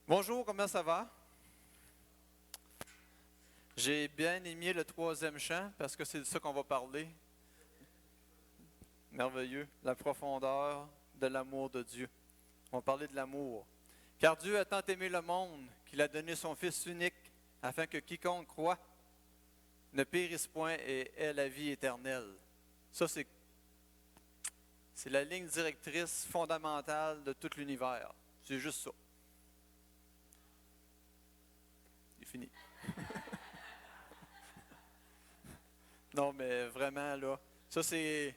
Bonjour, comment ça va? J'ai bien aimé le troisième chant parce que c'est de ça qu'on va parler. Merveilleux, la profondeur de l'amour de Dieu. On va parler de l'amour. Car Dieu a tant aimé le monde qu'il a donné son Fils unique afin que quiconque croit ne périsse point et ait la vie éternelle. Ça, c'est la ligne directrice fondamentale de tout l'univers. C'est juste ça. C'est fini. Non, mais vraiment, là, ça, c'est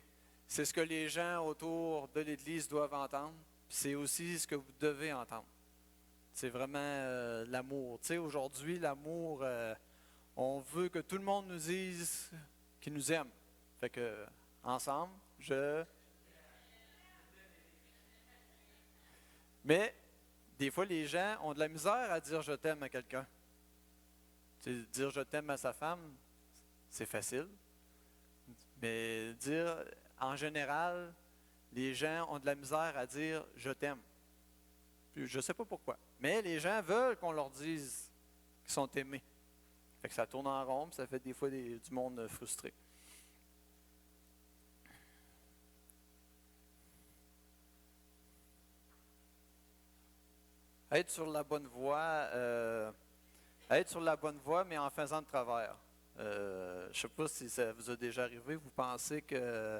ce que les gens autour de l'Église doivent entendre. Puis c'est aussi ce que vous devez entendre. C'est vraiment l'amour. Tu sais, aujourd'hui, l'amour, on veut que tout le monde nous dise qu'il nous aime. Fait que, ensemble, Mais, des fois, les gens ont de la misère à dire je t'aime à quelqu'un. Tu sais, dire je t'aime à sa femme, c'est facile. Mais dire, en général, les gens ont de la misère à dire je t'aime. Puis je ne sais pas pourquoi. Mais les gens veulent qu'on leur dise qu'ils sont aimés. Fait que ça tourne en rond, puis ça fait des fois du monde frustré. Être sur la bonne voie, être sur la bonne voie, mais en faisant de travers. Je ne sais pas si ça vous a déjà arrivé. Vous pensez que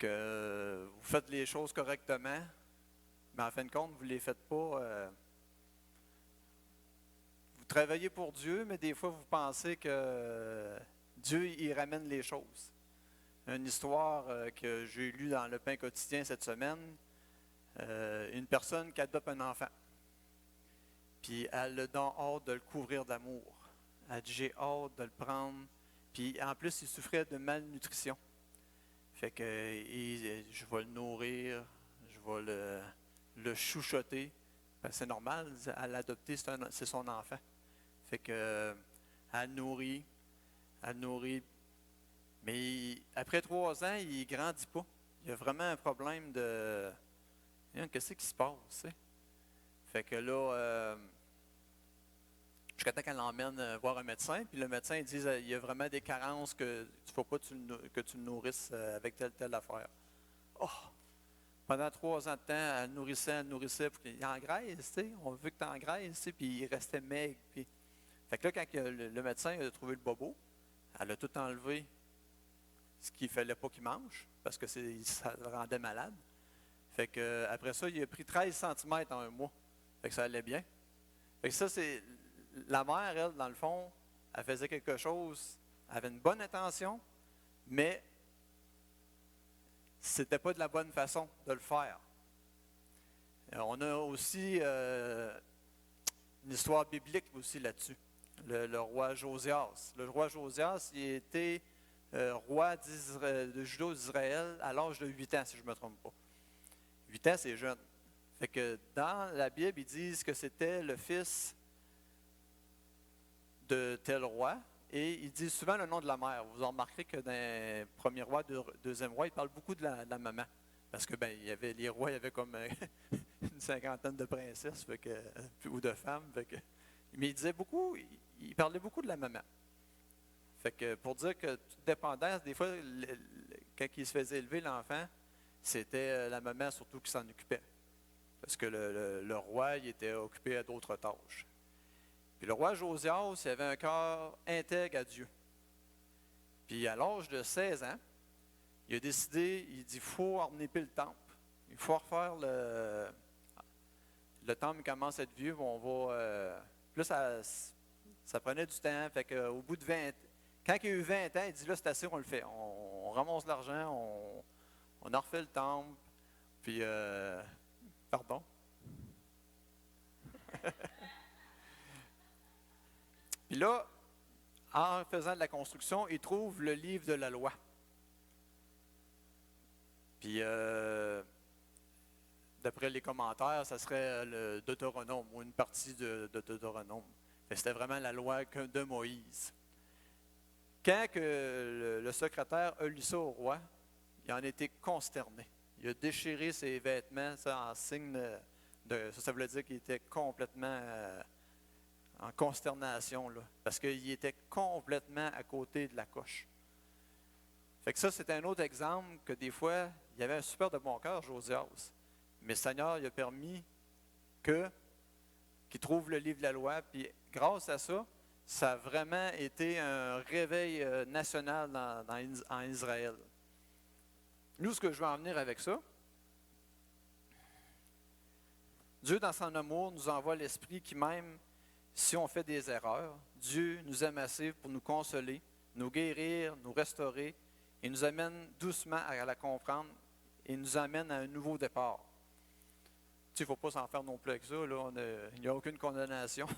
vous faites les choses correctement, mais en fin de compte, vous ne les faites pas. Vous travaillez pour Dieu, mais des fois, vous pensez que Dieu, il ramène les choses. Une histoire que j'ai lue dans le pain quotidien cette semaine, une personne qui adopte un enfant. Puis elle a donc hâte de le couvrir d'amour. Elle dit, j'ai hâte de le prendre. Puis en plus, il souffrait de malnutrition. Fait que je vais le nourrir, je vais le chouchoter. Ben, c'est normal, à l'adopter, c'est son enfant. Fait que elle le nourrit. Mais après 3 ans, il ne grandit pas. Il y a vraiment un problème de. Qu'est-ce qui se passe, tu sais? Fait que là, jusqu'à temps qu'elle l'emmène voir un médecin, puis le médecin il dit il y a vraiment des carences que il ne faut pas que tu le nourrisses avec telle affaire. Oh! Pendant 3 ans de temps, elle nourrissait, pour qu'il engraisse, tu sais. On veut que tu engraisses, tu sais, puis il restait maigre. Puis. Fait que là, quand le médecin a trouvé le bobo, elle a tout enlevé ce qu'il ne fallait pas qu'il mange, parce que ça le rendait malade. Fait que après ça, il a pris 13 centimètres en un mois. Fait que ça allait bien. Fait que ça, c'est. La mère, elle, dans le fond, elle faisait quelque chose, elle avait une bonne intention, mais c'était pas de la bonne façon de le faire. On a aussi une histoire biblique aussi là-dessus. Le roi Josias. Le roi Josias, il était roi de Juda d'Israël à l'âge de 8 ans, si je ne me trompe pas. 8 ans, c'est jeune. Fait que dans la Bible, ils disent que c'était le fils de tel roi, et ils disent souvent le nom de la mère. Vous remarquerez que dans les premiers rois, deuxième roi, ils parlent beaucoup de la maman. Parce que il y avait les rois, il y avait comme une cinquantaine de princesses ou de femmes. Mais ils disaient beaucoup, ils parlaient beaucoup de la maman. Fait que pour dire que toute dépendance, des fois, quand il se faisait élever l'enfant, c'était la maman surtout qui s'en occupait. Parce que le roi, il était occupé à d'autres tâches. Puis le roi Josias, il avait un cœur intègre à Dieu. Puis à l'âge de 16 ans, il a décidé, il dit, il faut orniper le temple. Il faut refaire le temple commence à être vieux, on va. Puis là, ça prenait du temps. Fait qu'au bout de 20 quand il a eu 20 ans, il dit là, c'est assez, on le fait. On ramasse l'argent, on a refait le temple. Puis, pardon. Puis là, en faisant de la construction, il trouve le livre de la loi. Puis, d'après les commentaires, ça serait le Deutéronome ou une partie de Deutéronome. C'était vraiment la loi de Moïse. Quand que le secrétaire a lu ça au roi, il en était consterné. Il a déchiré ses vêtements ça, en signe Ça voulait dire qu'il était complètement en consternation, là, parce qu'il était complètement à côté de la coche. Fait que ça, c'est un autre exemple que des fois, il y avait un super de bon cœur, Josias. Mais le Seigneur, il a permis qu'il trouve le livre de la loi, puis grâce à ça, ça a vraiment été un réveil national en Israël. Nous, ce que je veux en venir avec ça, Dieu, dans son amour, nous envoie l'Esprit qui, même si on fait des erreurs, Dieu nous aime assez pour nous consoler, nous guérir, nous restaurer, et nous amène doucement à la comprendre et nous amène à un nouveau départ. Il ne faut pas s'en faire non plus avec ça. Là, il n'y a aucune condamnation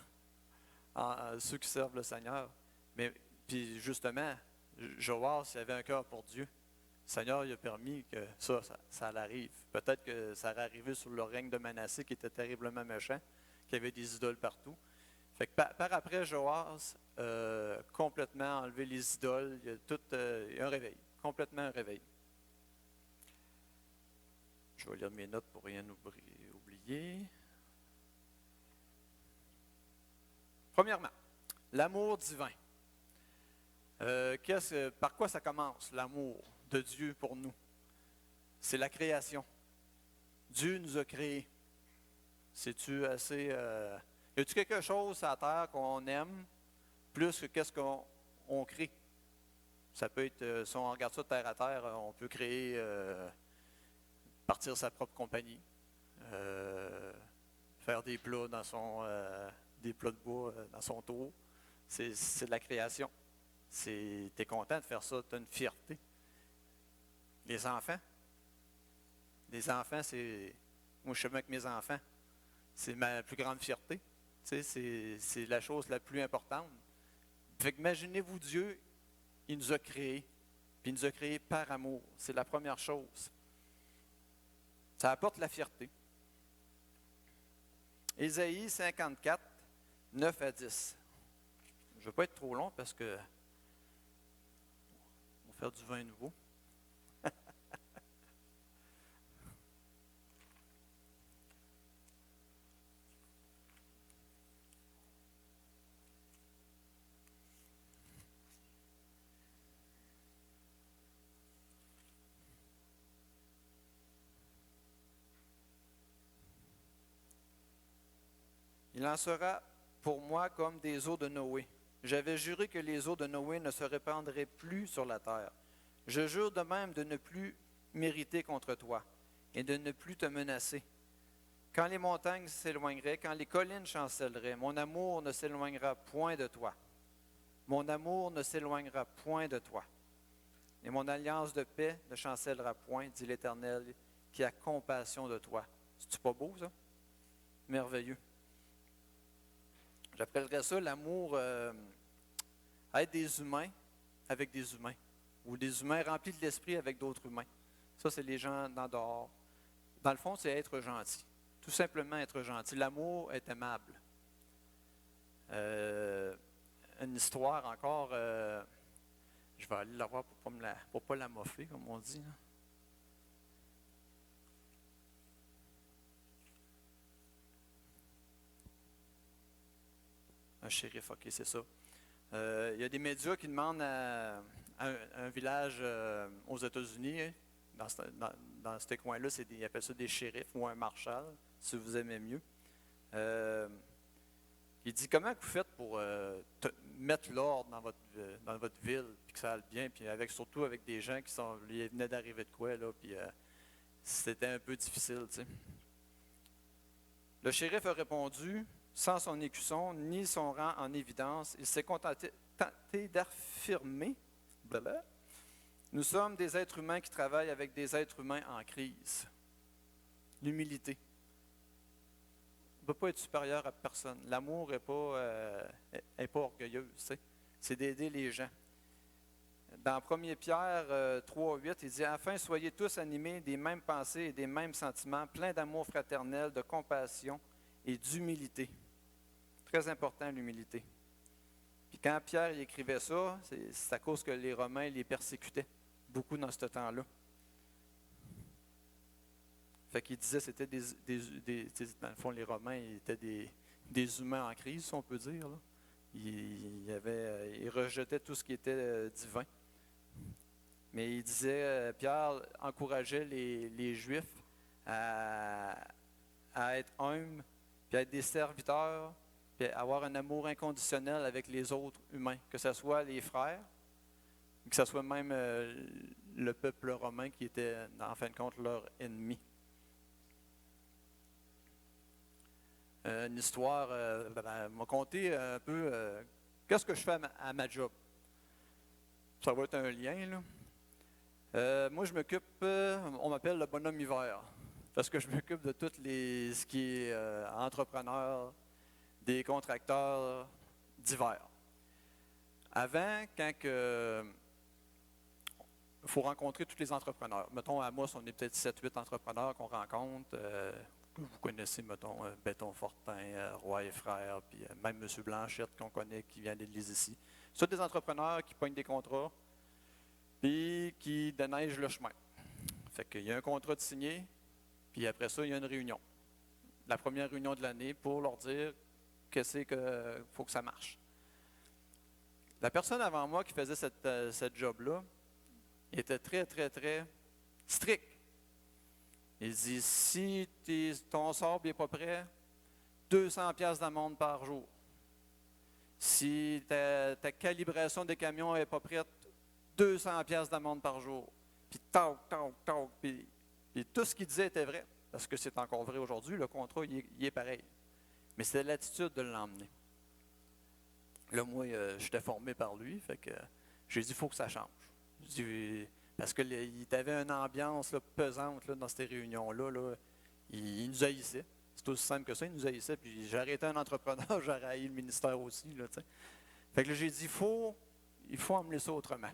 à ceux qui servent le Seigneur. Mais puis justement, Joas, il avait un cœur pour Dieu. Le Seigneur il a permis que ça arrive. Peut-être que ça aurait arrivé sous le règne de Manassé, qui était terriblement méchant, qui avait des idoles partout. Fait que par après, Joas complètement enlevé les idoles. Il y a tout un réveil, complètement un réveil. Je vais lire mes notes pour rien oublier. Premièrement, l'amour divin. Par quoi ça commence, l'amour de Dieu pour nous? C'est la création. Dieu nous a créés. C'est-tu assez... y a-t-il quelque chose à la terre qu'on aime plus que qu'est-ce qu'on crée? Ça peut être, si on regarde ça de terre à terre, on peut créer, partir sa propre compagnie, faire des plats des plats de bois dans son tour. C'est de la création. Tu es content de faire ça, tu as une fierté. Les enfants, c'est... Moi, je suis avec mes enfants. C'est ma plus grande fierté. Tu sais, c'est la chose la plus importante. Fait qu'imaginez-vous Dieu, il nous a créés. Puis il nous a créés par amour. C'est la première chose. Ça apporte la fierté. Ésaïe 54, 9 à 10. Je ne veux pas être trop long parce que on va faire du vin nouveau. Il en sera pour moi comme des eaux de Noé. J'avais juré que les eaux de Noé ne se répandraient plus sur la terre. Je jure de même de ne plus m'irriter contre toi et de ne plus te menacer. Quand les montagnes s'éloigneraient, quand les collines chancelleraient, mon amour ne s'éloignera point de toi. Mon amour ne s'éloignera point de toi. Et mon alliance de paix ne chancellera point, dit l'Éternel, qui a compassion de toi. C'est-tu pas beau, ça? Merveilleux. J'appellerais ça l'amour, être des humains avec des humains, ou des humains remplis de l'esprit avec d'autres humains. Ça, c'est les gens d'en dehors. Dans le fond, c'est être gentil. Tout simplement être gentil. L'amour est aimable. Une histoire encore, je vais aller la voir pour ne pas la moffer, comme on dit. Là. Un shérif, ok, c'est ça. Il y a des médias qui demandent à un village aux États-Unis, hein, dans ce coin-là, ils appellent ça des shérifs ou un marshal, si vous aimez mieux. Il dit, comment vous faites pour mettre l'ordre dans votre ville, puis que ça aille bien, puis surtout avec des gens ils venaient d'arriver de quoi, là, puis c'était un peu difficile, tu sais. Le shérif a répondu, sans son écusson, ni son rang en évidence, il s'est tenté d'affirmer, nous sommes des êtres humains qui travaillent avec des êtres humains en crise. L'humilité. On ne peut pas être supérieur à personne. L'amour n'est pas orgueilleuse. Tu sais. C'est d'aider les gens. Dans 1 Pierre 3,8, il dit « Afin soyez tous animés des mêmes pensées et des mêmes sentiments, pleins d'amour fraternel, de compassion et d'humilité. » Très important, l'humilité. Puis quand Pierre il écrivait ça, c'est à cause que les Romains les persécutaient beaucoup dans ce temps-là. Fait qu'il disait que c'était dans le fond, les Romains ils étaient des humains en crise, si on peut dire. Là. Ils rejetaient tout ce qui était divin. Mais il disait, Pierre encourageait les Juifs à être humbles, puis à être des serviteurs, puis à avoir un amour inconditionnel avec les autres humains, que ce soit les frères, que ce soit même le peuple romain qui était, en fin de compte, leur ennemi. Une histoire m'a conté un peu qu'est-ce que je fais à ma job. Ça va être un lien, là. Moi, je m'occupe, on m'appelle le bonhomme hiver, parce que je m'occupe de tout ce qui est entrepreneur, des contracteurs d'hiver. Avant, quand il faut rencontrer tous les entrepreneurs. Mettons, à Amos, on est peut-être 7-8 entrepreneurs qu'on rencontre. Que vous connaissez, mettons, Béton Fortin, Roy et Frères, puis même M. Blanchette qu'on connaît, qui vient de l'Église ici. C'est tous des entrepreneurs qui pognent des contrats, puis qui déneigent le chemin. Fait qu'il y a un contrat de signé, puis après ça, il y a une réunion. La première réunion de l'année pour leur dire que c'est qu'il faut que ça marche. La personne avant moi qui faisait cette job-là, il était très, très, très strict. Il dit, si ton sort n'est pas prêt, 200 piastres d'amende par jour. Si ta calibration des camions n'est pas prête, 200 piastres d'amende par jour. Puis tac, tac, tac. Puis tout ce qu'il disait était vrai, parce que c'est encore vrai aujourd'hui, le contrat, il est pareil. Mais c'était l'attitude de l'emmener. Là, moi, j'étais formé par lui, fait que j'ai dit, il faut que ça change. Parce qu'il avait une ambiance là, pesante là, dans ces réunions-là. Là. Il nous haïssait. C'est aussi simple que ça, il nous haïssait. Puis j'aurais été un entrepreneur, j'aurais haï le ministère aussi. Là, fait que là, j'ai dit, il faut emmener ça autrement.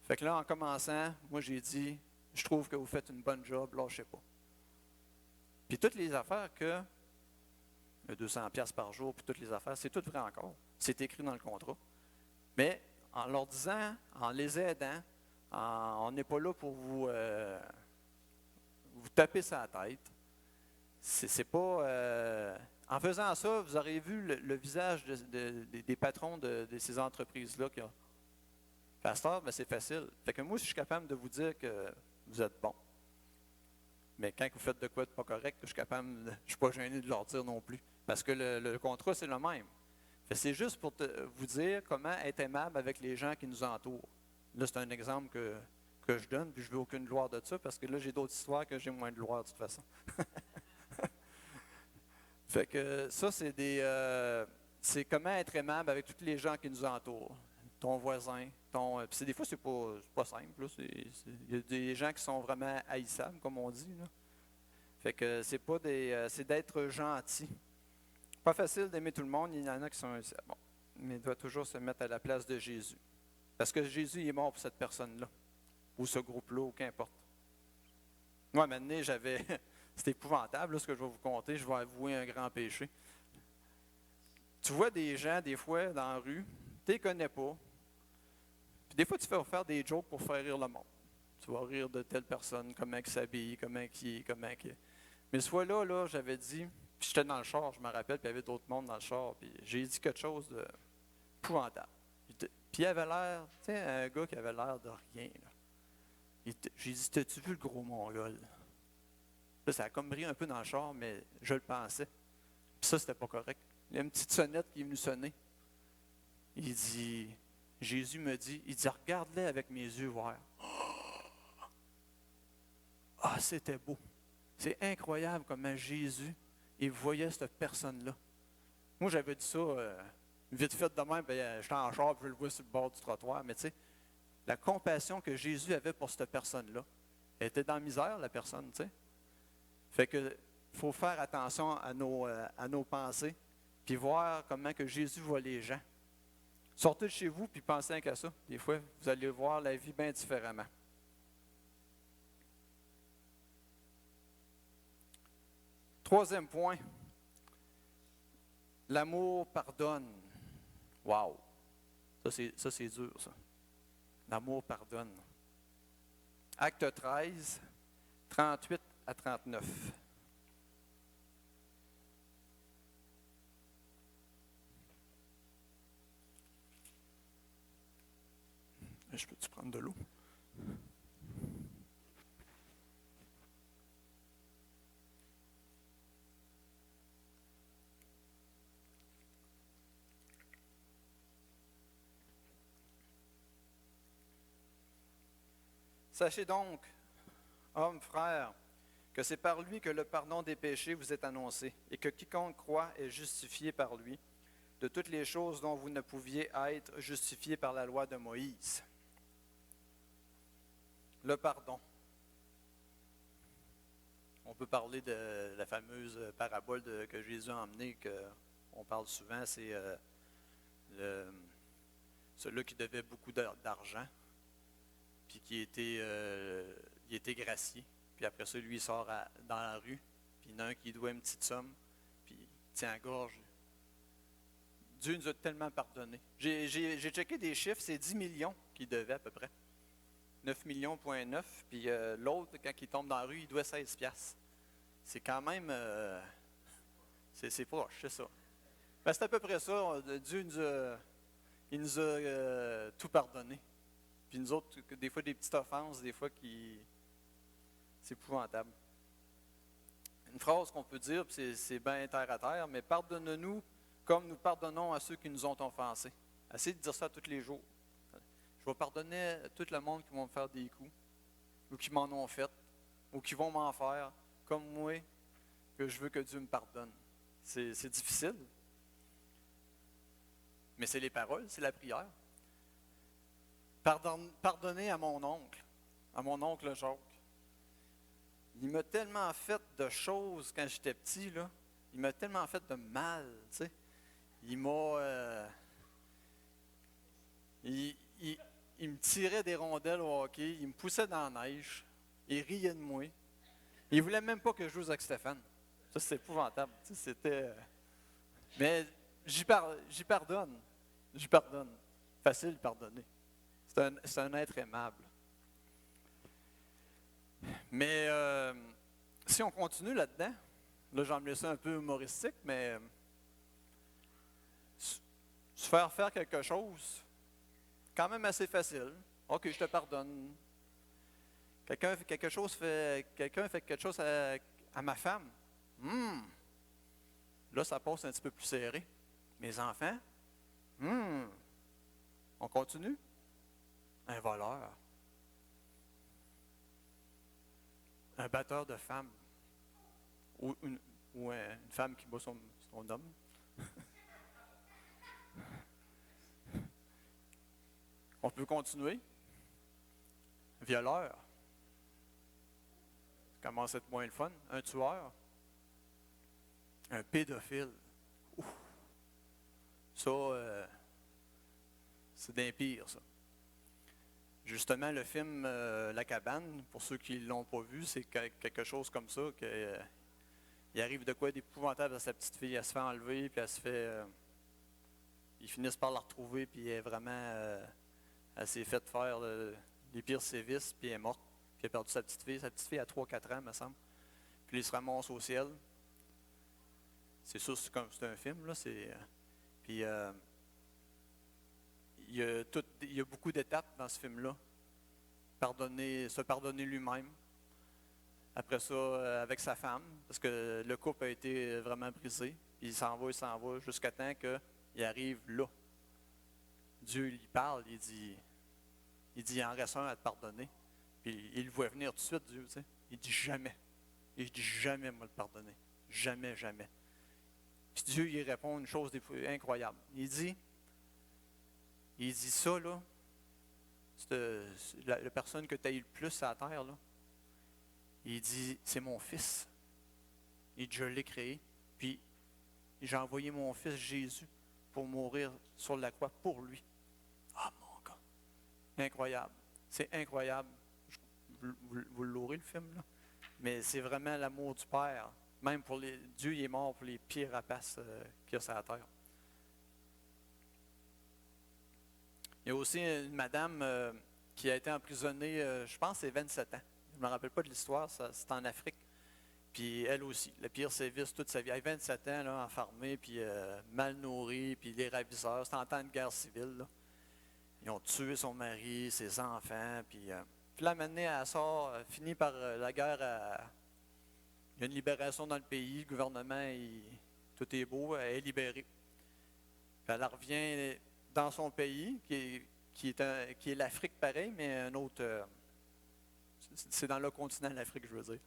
Fait que là, en commençant, moi, j'ai dit, je trouve que vous faites une bonne job, lâchez pas. Puis toutes les affaires que, 200 piastres par jour, puis toutes les affaires, c'est tout vrai encore. C'est écrit dans le contrat. Mais en leur disant, en les aidant, on n'est pas là pour vous taper sur la tête. C'est pas. En faisant ça, vous aurez vu le visage des patrons de ces entreprises-là. Pasteur, ben c'est facile. Fait que moi, si je suis capable de vous dire que vous êtes bon, mais quand vous faites de quoi de pas correct, je ne suis pas gêné de leur dire non plus. Parce que le contrat, c'est le même. C'est juste pour vous dire comment être aimable avec les gens qui nous entourent. Là, c'est un exemple que je donne, puis je ne veux aucune gloire de ça, parce que là, j'ai d'autres histoires que j'ai moins de gloire de toute façon. Fait que ça, c'est comment être aimable avec tous les gens qui nous entourent. Ton voisin, puis des fois, c'est pas simple. Il y a des gens qui sont vraiment haïssables, comme on dit. Là. Fait que c'est d'être gentil. Pas facile d'aimer tout le monde, il y en a qui sont bon, mais il doit toujours se mettre à la place de Jésus. Parce que Jésus est mort pour cette personne-là, ou ce groupe-là, ou qu'importe. Moi, maintenant, c'est épouvantable, là, ce que je vais vous conter, je vais avouer un grand péché. Tu vois des gens, des fois, dans la rue, tu ne les connais pas, puis des fois, tu fais faire des jokes pour faire rire le monde. Tu vas rire de telle personne, comment il s'habille, comment il est. Mais ce fois-là, j'avais dit, puis j'étais dans le char, je me rappelle, puis il y avait d'autres mondes dans le char, puis j'ai dit quelque chose d'épouvantable. Puis il avait l'air, tu sais, un gars qui avait l'air de rien. J'ai dit, t'as-tu vu le gros Mongol? Là, ça a comme ri un peu dans le char, mais je le pensais. Puis ça, c'était pas correct. Il y a une petite sonnette qui est venue sonner. Il dit, Jésus me dit, il dit, regarde-les avec mes yeux ouverts. Ah, c'était beau. C'est incroyable comment Jésus, il voyait cette personne-là. Moi, j'avais dit ça vite fait de même, j'étais en char, puis je le vois sur le bord du trottoir, mais tu sais, la compassion que Jésus avait pour cette personne-là, elle était dans la misère, la personne, tu sais. Fait que faut faire attention à nos pensées, puis voir comment que Jésus voit les gens. Sortez de chez vous, puis pensez qu'à ça. Des fois, vous allez voir la vie bien différemment. Troisième point, l'amour pardonne. Wow! Ça, c'est dur, ça. L'amour pardonne. Acte 13, 38 à 39. Je peux-tu prendre de l'eau? Sachez donc, hommes, frères, que c'est par lui que le pardon des péchés vous est annoncé, et que quiconque croit est justifié par lui, de toutes les choses dont vous ne pouviez être justifiés par la loi de Moïse. Le pardon. On peut parler de la fameuse parabole que Jésus a emmenée, qu'on parle souvent, c'est celui qui devait beaucoup d'argent, puis il était gracié. Puis après ça, lui, il sort dans la rue, puis il y en a un qui doit une petite somme, puis il tient à gorge. Dieu nous a tellement pardonné. J'ai checké des chiffres, c'est 10 millions qu'il devait à peu près. 9 millions,9, puis l'autre, quand il tombe dans la rue, il doit 16 piastres. C'est quand même... c'est proche, c'est ça. Ben, c'est à peu près ça. Dieu nous a tout pardonné. Puis nous autres, des fois, des petites offenses, des fois, c'est épouvantable. Une phrase qu'on peut dire, puis c'est bien terre à terre, mais pardonne-nous comme nous pardonnons à ceux qui nous ont offensés. Essayez de dire ça tous les jours. Je vais pardonner à tout le monde qui vont me faire des coups, ou qui m'en ont fait, ou qui vont m'en faire, comme moi, que je veux que Dieu me pardonne. C'est difficile, mais c'est les paroles, c'est la prière. Pardonnez à mon oncle Jacques. Il m'a tellement fait de choses quand j'étais petit, là. Il m'a tellement fait de mal, tu sais. Il m'a... il me tirait des rondelles au hockey, il me poussait dans la neige, il riait de moi. Il ne voulait même pas que je joue avec Stéphane. Ça, c'est épouvantable. Tu sais, c'était... Mais j'y pardonne. J'y pardonne. Facile de pardonner. C'est un être aimable. Mais si on continue là-dedans, là j'en mets ça un peu humoristique, mais se faire quelque chose, quand même assez facile. OK, je te pardonne. Quelqu'un fait quelque chose à ma femme. Là, ça passe un petit peu plus serré. Mes enfants. On continue? Un voleur. Un batteur de femmes. Ou une femme qui bat son homme. On peut continuer. Violeur. Ça commence à être moins le fun. Un tueur. Un pédophile. Ouf. Ça, c'est d'un pire, ça. Justement, le film La Cabane, pour ceux qui ne l'ont pas vu, c'est quelque chose comme ça, il arrive de quoi d'épouvantable à sa petite fille, elle se fait enlever, puis elle se fait... ils finissent par la retrouver, puis elle s'est faite faire les pires sévices, puis elle est morte, puis elle a perdu sa petite fille. Sa petite fille a 3-4 ans, me semble. Puis il se ramasse au ciel. C'est sûr, c'est un film, là. Puis il y a beaucoup d'étapes dans ce film-là. Se pardonner lui-même. Après ça, avec sa femme, parce que le couple a été vraiment brisé. Puis il s'en va, jusqu'à temps qu'il arrive là. Dieu lui parle, il dit, il en reste un à te pardonner. Puis il le voit venir tout de suite, Dieu, tu sais. Il dit jamais. Il dit jamais, moi, le pardonner. Jamais, jamais. Puis Dieu, il répond une chose incroyable. Il dit ça, là, la personne que tu as eu le plus à la terre, là, il dit, c'est mon fils. Il dit, je l'ai créé. Puis j'ai envoyé mon fils Jésus pour mourir sur la croix pour lui. Ah, mon gars! Incroyable. C'est incroyable. Vous l'aurez, le film, là? Mais c'est vraiment l'amour du Père. Même Dieu, il est mort pour les pires rapaces qu'il y a sur la terre. Il y a aussi une madame qui a été emprisonnée, je pense, c'est 27 ans. Je ne me rappelle pas de l'histoire, c'est en Afrique. Puis elle aussi, le pire sévice toute sa vie. Elle avait 27 ans, là, enfermée, puis mal nourrie, puis les ravisseurs. C'était en temps de guerre civile, là. Ils ont tué son mari, ses enfants, puis là, maintenant, elle sort, finit par la guerre. Il y a une libération dans le pays, le gouvernement, tout est beau, elle est libérée. Puis elle revient dans son pays, qui est l'Afrique pareil, mais un autre. C'est dans le continent de l'Afrique, je veux dire.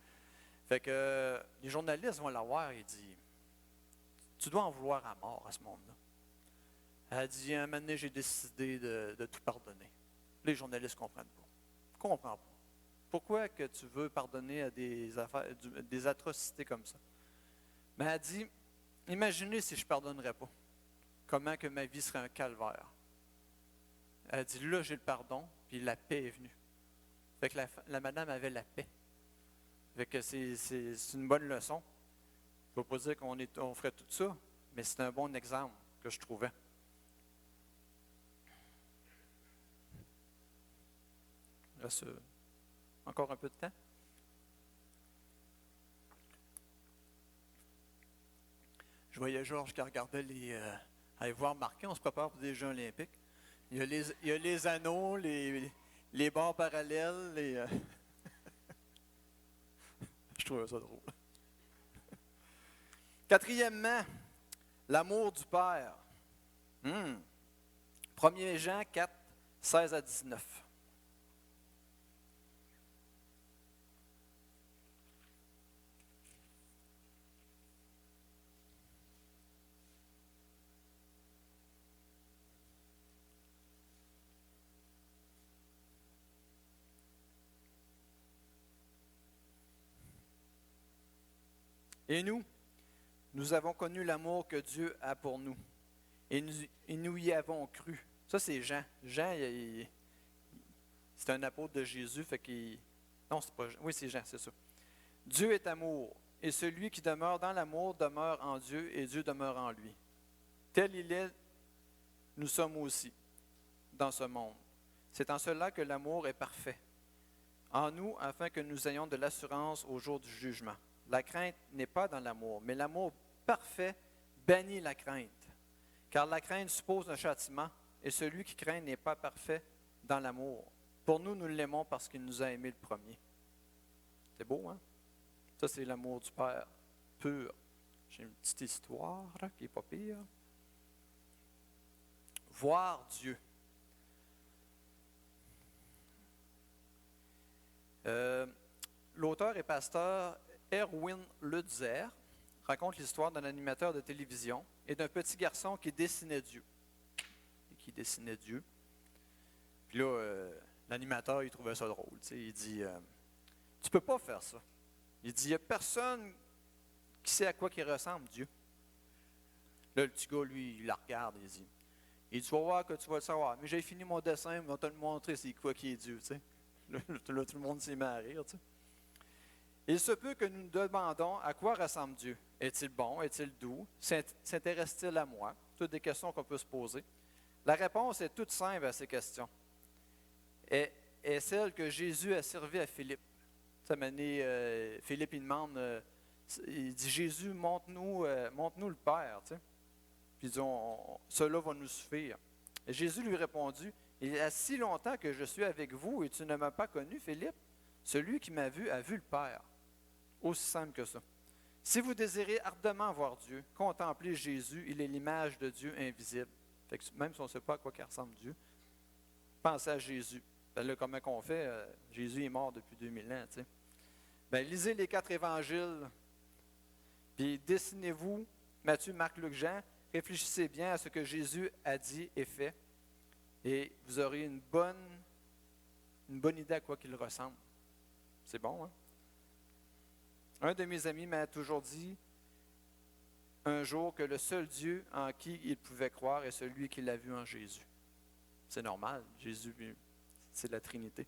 Fait que les journalistes vont la voir et disent tu dois en vouloir à mort à ce monde-là. Elle dit un moment donné, j'ai décidé de tout pardonner. Les journalistes ne comprennent pas. Ils ne comprennent pas. Pourquoi que tu veux pardonner à des atrocités comme ça? Mais elle dit imaginez si je ne pardonnerais pas. Comment que ma vie serait un calvaire. Elle dit là, j'ai le pardon, puis la paix est venue. Fait que la madame avait la paix. Fait que c'est une bonne leçon. Je ne veux pas dire qu'on ferait tout ça, mais c'est un bon exemple que je trouvais. Il reste encore un peu de temps. Je voyais Georges qui regardait aller voir marquer, on se prépare pour des Jeux olympiques. Il y a les anneaux, les barres parallèles, Je trouvais ça drôle. Quatrièmement, l'amour du Père. 1 Jean 4, 16 à 19. Et nous avons connu l'amour que Dieu a pour nous. Et nous y avons cru. Ça, c'est Jean. Jean, c'est un apôtre de Jésus. Non, c'est pas Jean. Oui, c'est Jean, c'est ça. Dieu est amour. Et celui qui demeure dans l'amour demeure en Dieu et Dieu demeure en lui. Tel il est, nous sommes aussi dans ce monde. C'est en cela que l'amour est parfait. En nous, afin que nous ayons de l'assurance au jour du jugement. La crainte n'est pas dans l'amour, mais l'amour parfait bannit la crainte. Car la crainte suppose un châtiment, et celui qui craint n'est pas parfait dans l'amour. Pour nous, nous l'aimons parce qu'il nous a aimés le premier. C'est beau, hein? Ça, c'est l'amour du Père pur. J'ai une petite histoire qui n'est pas pire. Voir Dieu. L'auteur et pasteur Erwin Lutzer raconte l'histoire d'un animateur de télévision et d'un petit garçon qui dessinait Dieu. Puis là, l'animateur, il trouvait ça drôle. Il dit tu peux pas faire ça. Il dit il n'y a personne qui sait à quoi il ressemble, Dieu. Là, le petit gars, lui, il la regarde et il dit tu vas voir que tu vas le savoir. Mais j'ai fini mon dessin, mais on va te le montrer, c'est quoi qui est Dieu. Là, tout le monde s'est mis à rire. Il se peut que nous nous demandons à quoi ressemble Dieu. Est-il bon? Est-il doux? S'intéresse-t-il à moi? Toutes des questions qu'on peut se poser. La réponse est toute simple à ces questions. Est celle que Jésus a servi à Philippe. Cette année, Philippe, il demande, il dit, Jésus, montre-nous le Père. Puis il dit, cela va nous suffire. Et Jésus lui répondit, il y a si longtemps que je suis avec vous et tu ne m'as pas connu, Philippe. Celui qui m'a vu a vu le Père. Aussi simple que ça. Si vous désirez ardemment voir Dieu, contemplez Jésus, il est l'image de Dieu invisible. Fait que même si on ne sait pas à quoi ressemble Dieu, pensez à Jésus. Ben là, comment on fait? Jésus est mort depuis 2000 ans. Lisez les 4 évangiles, puis dessinez-vous, Matthieu, Marc, Luc, Jean, réfléchissez bien à ce que Jésus a dit et fait, et vous aurez une bonne idée à quoi qu'il ressemble. C'est bon, hein? Un de mes amis m'a toujours dit un jour que le seul Dieu en qui il pouvait croire est celui qu'il a vu en Jésus. C'est normal, Jésus, c'est la Trinité.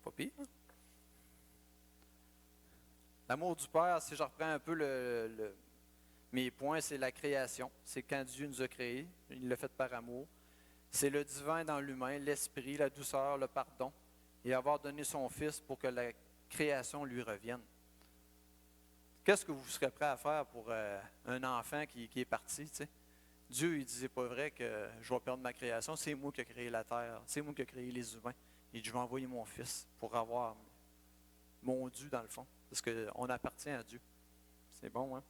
Pas pire, hein? L'amour du Père, si je reprends un peu mes points, c'est la création. C'est quand Dieu nous a créés, il l'a fait par amour. C'est le divin dans l'humain, l'esprit, la douceur, le pardon, et avoir donné son Fils pour que création lui revienne. Qu'est-ce que vous serez prêt à faire pour un enfant qui est parti, tu sais? Dieu, il disait pas vrai que je vais perdre ma création, c'est moi qui ai créé la terre, c'est moi qui ai créé les humains. Et je vais envoyer mon fils pour avoir mon dû dans le fond, parce qu'on appartient à Dieu. C'est bon, hein?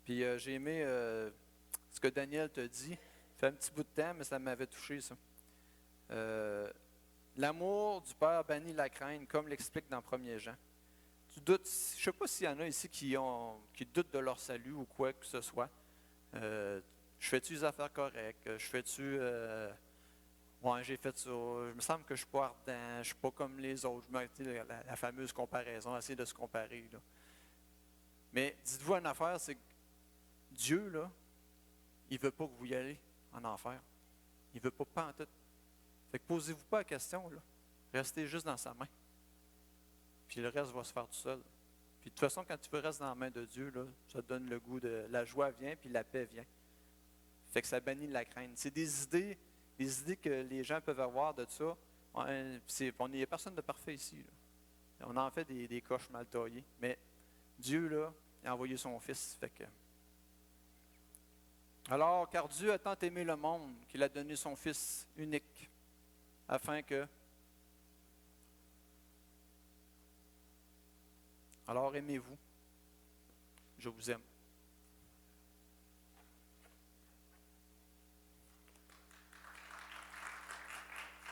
Puis j'ai aimé ce que Daniel te dit. Ça fait un petit bout de temps, mais ça m'avait touché, ça. L'amour du Père bannit la crainte, comme l'explique dans 1er Jean. Tu doutes, je ne sais pas s'il y en a ici qui doutent de leur salut ou quoi que ce soit. Je fais-tu les affaires correctes? Je fais-tu... ouais, j'ai fait ça. Je me semble que je ne suis pas ardent, je ne suis pas comme les autres. La fameuse comparaison, essayer de se comparer. Là. Mais dites-vous une affaire, c'est que Dieu, là, il ne veut pas que vous y allez en enfer. Il ne veut pas en tout. Fait que posez-vous pas la question, là. Restez juste dans sa main. Puis le reste va se faire tout seul. Puis de toute façon, quand tu restes dans la main de Dieu, là, ça te donne le goût de... La joie vient, puis la paix vient. Fait que ça bannit la crainte. C'est des idées que les gens peuvent avoir de ça. Il n'y a personne de parfait ici. Là. On en fait des coches mal taillées. Mais Dieu, là, il a envoyé son Fils. Fait que... Alors, car Dieu a tant aimé le monde qu'il a donné son Fils unique, afin que... Alors aimez-vous. Je vous aime.